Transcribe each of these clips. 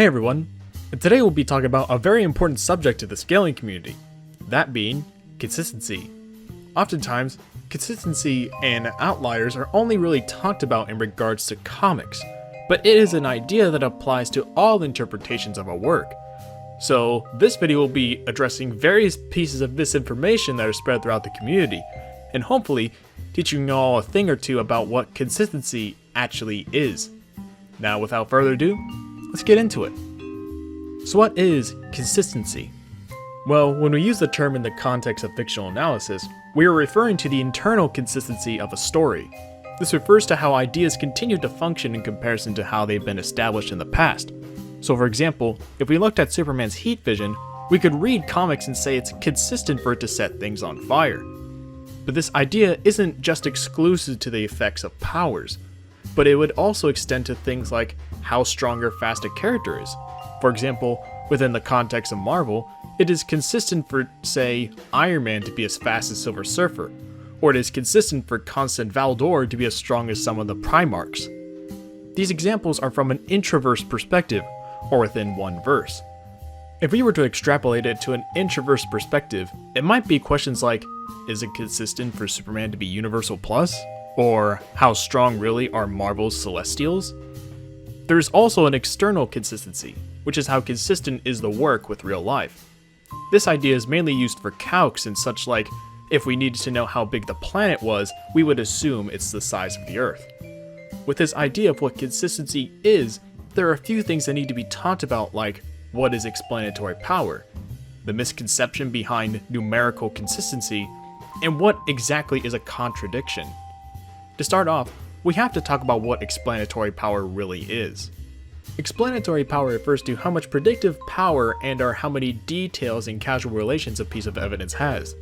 Hey everyone, and today we'll be talking about a very important subject to the scaling community, that being consistency. Oftentimes, consistency and outliers are only really talked about in regards to comics, but it is an idea that applies to all interpretations of a work. So this video will be addressing various pieces of misinformation that are spread throughout the community, and hopefully teaching you all a thing or two about what consistency actually is. Now without further ado, let's get into it. So what is consistency? Well, when we use the term in the context of fictional analysis, we are referring to the internal consistency of a story. This refers to how ideas continue to function in comparison to how they've been established in the past. So for example, if we looked at Superman's heat vision, we could read comics and say it's consistent for it to set things on fire. But this idea isn't just exclusive to the effects of powers, but it would also extend to things like how strong or fast a character is. For example, within the context of Marvel, it is consistent for, say, Iron Man to be as fast as Silver Surfer, or it is consistent for Constant Valdor to be as strong as some of the Primarchs. These examples are from an introverse perspective, or within one verse. If we were to extrapolate it to an introverse perspective, it might be questions like, is it consistent for Superman to be Universal Plus? Or how strong really are Marvel's Celestials? There is also an external consistency, which is how consistent is the work with real life. This idea is mainly used for calcs and such like, if we needed to know how big the planet was, we would assume it's the size of the Earth. With this idea of what consistency is, there are a few things that need to be talked about, like what is explanatory power, the misconception behind numerical consistency, and what exactly is a contradiction. To start off, we have to talk about what explanatory power really is. Explanatory power refers to how much predictive power and/or how many details and causal relations a piece of evidence has.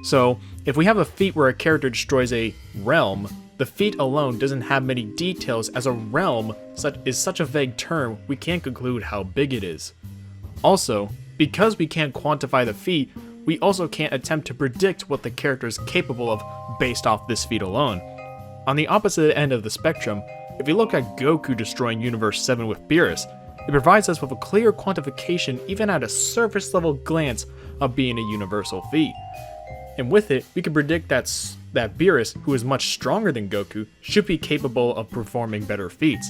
So, if we have a feat where a character destroys a realm, the feat alone doesn't have many details, as a realm is such a vague term we can't conclude how big it is. Also, because we can't quantify the feat, we also can't attempt to predict what the character is capable of based off this feat alone. On the opposite end of the spectrum, if we look at Goku destroying Universe 7 with Beerus, it provides us with a clear quantification even at a surface level glance of being a universal feat. And with it, we can predict that Beerus, who is much stronger than Goku, should be capable of performing better feats.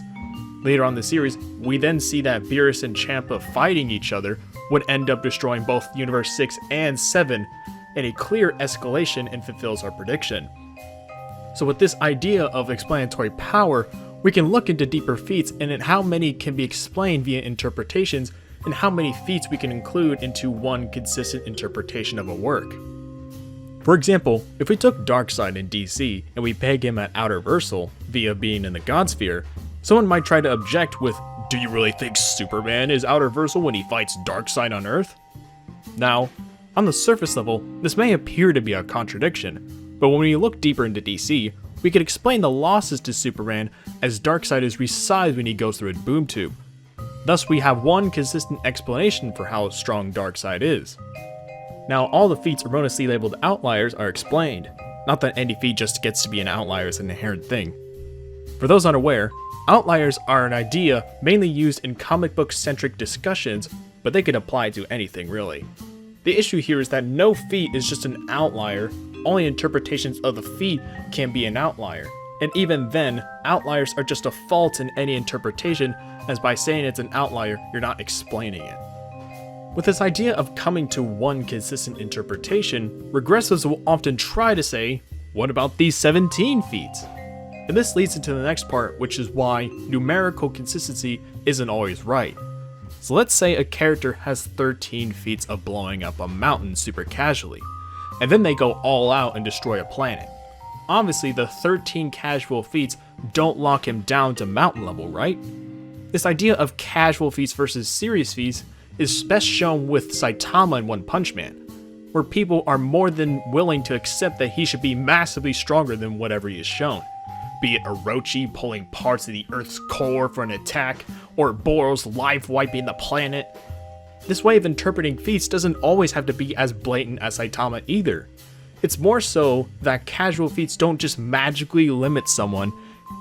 Later on in the series, we then see that Beerus and Champa fighting each other would end up destroying both Universe 6 and 7, and a clear escalation and fulfills our prediction. So with this idea of explanatory power, we can look into deeper feats and at how many can be explained via interpretations and how many feats we can include into one consistent interpretation of a work. For example, if we took Darkseid in DC and we peg him at Outerversal via being in the God Sphere, someone might try to object with, do you really think Superman is Outerversal when he fights Darkseid on Earth? Now, on the surface level, this may appear to be a contradiction, but when we look deeper into DC, we could explain the losses to Superman as Darkseid is resized when he goes through a boom tube. Thus we have one consistent explanation for how strong Darkseid is. Now all the feats erroneously labeled outliers are explained, not that any feat just gets to be an outlier as an inherent thing. For those unaware, outliers are an idea mainly used in comic book centric discussions, but they could apply to anything really. The issue here is that no feat is just an outlier, only interpretations of the feat can be an outlier. And even then, outliers are just a fault in any interpretation, as by saying it's an outlier, you're not explaining it. With this idea of coming to one consistent interpretation, regressives will often try to say, what about these 17 feats? And this leads into the next part, which is why numerical consistency isn't always right. So let's say a character has 13 feats of blowing up a mountain super casually, and then they go all out and destroy a planet. Obviously, the 13 casual feats don't lock him down to mountain level, right? This idea of casual feats versus serious feats is best shown with Saitama in One Punch Man, where people are more than willing to accept that he should be massively stronger than whatever he is shown. Be it Orochi pulling parts of the Earth's core for an attack, or Boros life wiping the planet. This way of interpreting feats doesn't always have to be as blatant as Saitama either. It's more so that casual feats don't just magically limit someone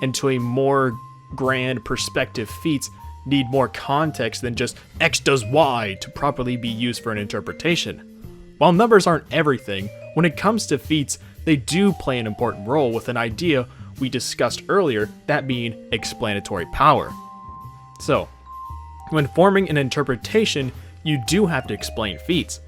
into a more grand perspective feats need more context than just X does Y to properly be used for an interpretation. While numbers aren't everything, when it comes to feats, they do play an important role with an idea we discussed earlier, that being explanatory power. So, when forming an interpretation, you do have to explain feats.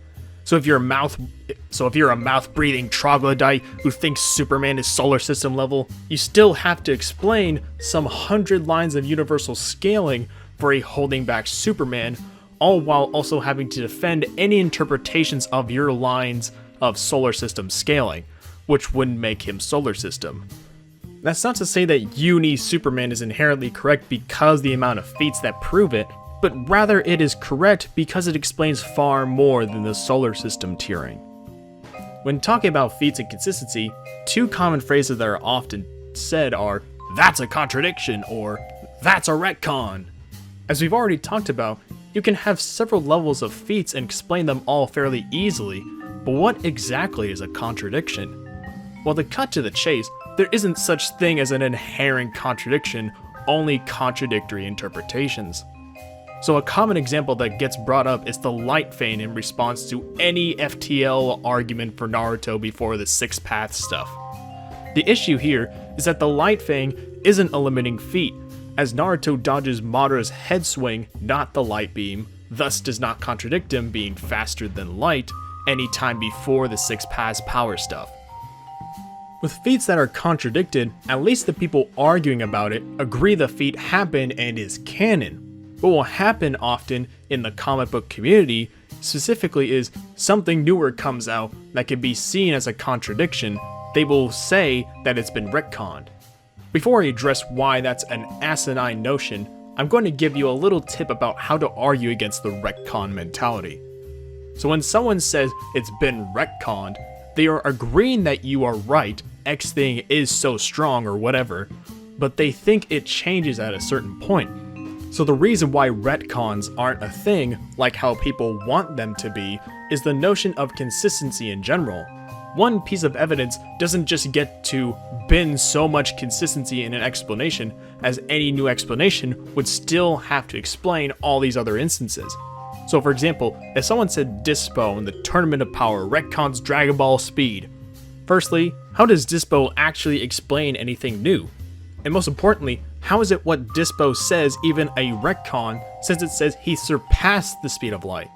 So if you're a mouth-breathing troglodyte who thinks Superman is solar system level, you still have to explain some 100 lines of universal scaling for a holding back Superman, all while also having to defend any interpretations of your lines of solar system scaling, which wouldn't make him solar system. That's not to say that uni Superman is inherently correct because the amount of feats that prove it, but rather it is correct because it explains far more than the solar system tiering. When talking about feats and consistency, two common phrases that are often said are, "That's a contradiction," or "That's a retcon." As we've already talked about, you can have several levels of feats and explain them all fairly easily, but what exactly is a contradiction? Well, to cut to the chase, there isn't such thing as an inherent contradiction, only contradictory interpretations. So a common example that gets brought up is the light fane in response to any FTL argument for Naruto before the 6-path stuff. The issue here is that the light fang isn't a limiting feat, as Naruto dodges Madara's head swing, not the light beam, thus does not contradict him being faster than light any time before the 6-path power stuff. With feats that are contradicted, at least the people arguing about it agree the feat happened and is canon. What will happen often in the comic book community specifically is something newer comes out that can be seen as a contradiction. They will say that it's been retconned. Before I address why that's an asinine notion, I'm going to give you a little tip about how to argue against the retcon mentality. So when someone says it's been retconned, they are agreeing that you are right, X thing is so strong or whatever, but they think it changes at a certain point. So the reason why retcons aren't a thing, like how people want them to be, is the notion of consistency in general. One piece of evidence doesn't just get to bin so much consistency in an explanation, as any new explanation would still have to explain all these other instances. So for example, if someone said Dispo in the Tournament of Power retcons Dragon Ball Speed, firstly, how does Dispo actually explain anything new? And most importantly, how is it what Dispo says even a retcon, since it says he surpassed the speed of light?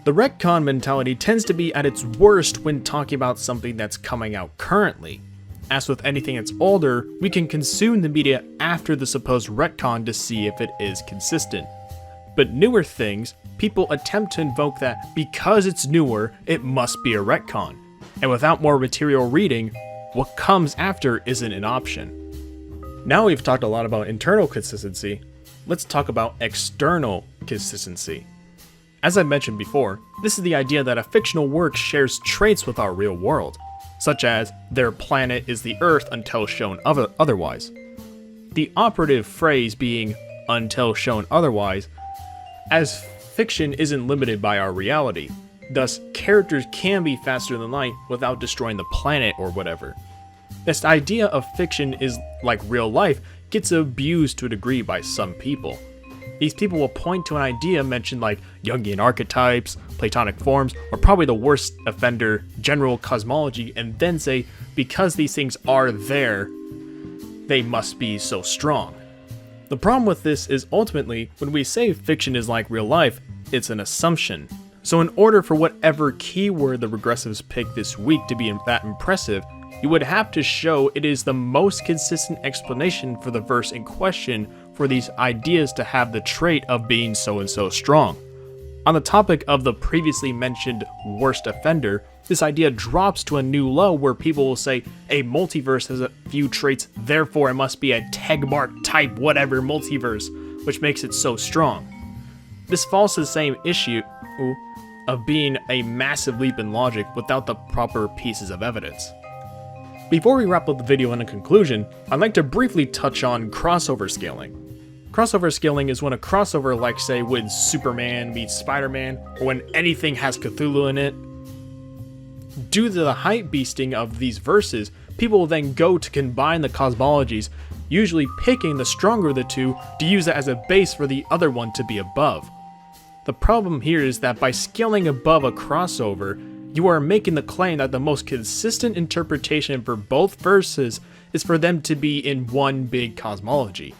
The retcon mentality tends to be at its worst when talking about something that's coming out currently. As with anything that's older, we can consume the media after the supposed retcon to see if it is consistent. But newer things, people attempt to invoke that because it's newer, it must be a retcon. And without more material reading, what comes after isn't an option. Now we've talked a lot about internal consistency, let's talk about external consistency. As I mentioned before, this is the idea that a fictional work shares traits with our real world, such as their planet is the Earth until shown otherwise. The operative phrase being until shown otherwise, as fiction isn't limited by our reality, thus characters can be faster than light without destroying the planet or whatever. This idea of fiction is like real life gets abused to a degree by some people. These people will point to an idea mentioned like Jungian archetypes, Platonic forms, or probably the worst offender, general cosmology, and then say, because these things are there, they must be so strong. The problem with this is ultimately, when we say fiction is like real life, it's an assumption. So in order for whatever keyword the regressives pick this week to be that impressive, you would have to show it is the most consistent explanation for the verse in question for these ideas to have the trait of being so and so strong. On the topic of the previously mentioned worst offender, this idea drops to a new low where people will say a multiverse has a few traits, therefore it must be a Tegmark type whatever multiverse, which makes it so strong. This falls to the same issue of being a massive leap in logic without the proper pieces of evidence. Before we wrap up the video in a conclusion, I'd like to briefly touch on crossover scaling. Crossover scaling is when a crossover, like say when Superman meets Spider-Man, or when anything has Cthulhu in it. Due to the hype beasting of these verses, people will then go to combine the cosmologies usually picking the stronger of the two to use it as a base for the other one to be above. The problem here is that by scaling above a crossover, you are making the claim that the most consistent interpretation for both verses is for them to be in one big cosmology.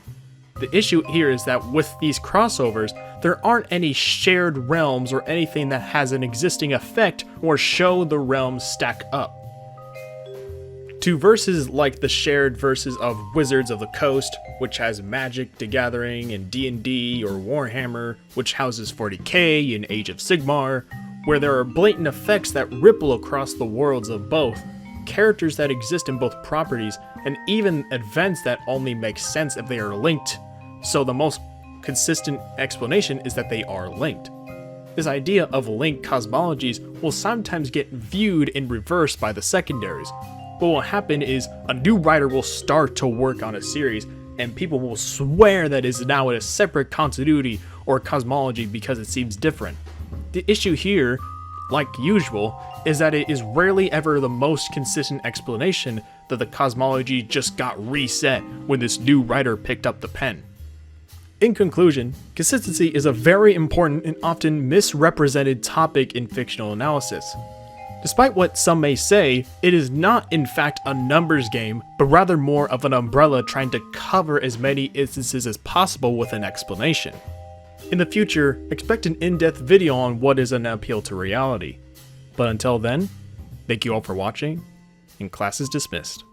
The issue here is that with these crossovers, there aren't any shared realms or anything that has an existing effect or show the realms stack up. To verses like the shared verses of Wizards of the Coast, which has Magic the Gathering and D&D, or Warhammer, which houses 40k and Age of Sigmar, where there are blatant effects that ripple across the worlds of both, characters that exist in both properties, and even events that only make sense if they are linked. So the most consistent explanation is that they are linked. This idea of linked cosmologies will sometimes get viewed in reverse by the secondaries. What will happen is a new writer will start to work on a series and people will swear that it is now a separate continuity or cosmology because it seems different. The issue here, like usual, is that it is rarely ever the most consistent explanation that the cosmology just got reset when this new writer picked up the pen. In conclusion, consistency is a very important and often misrepresented topic in fictional analysis. Despite what some may say, it is not in fact a numbers game, but rather more of an umbrella trying to cover as many instances as possible with an explanation. In the future, expect an in-depth video on what is an appeal to reality. But until then, thank you all for watching, and class is dismissed.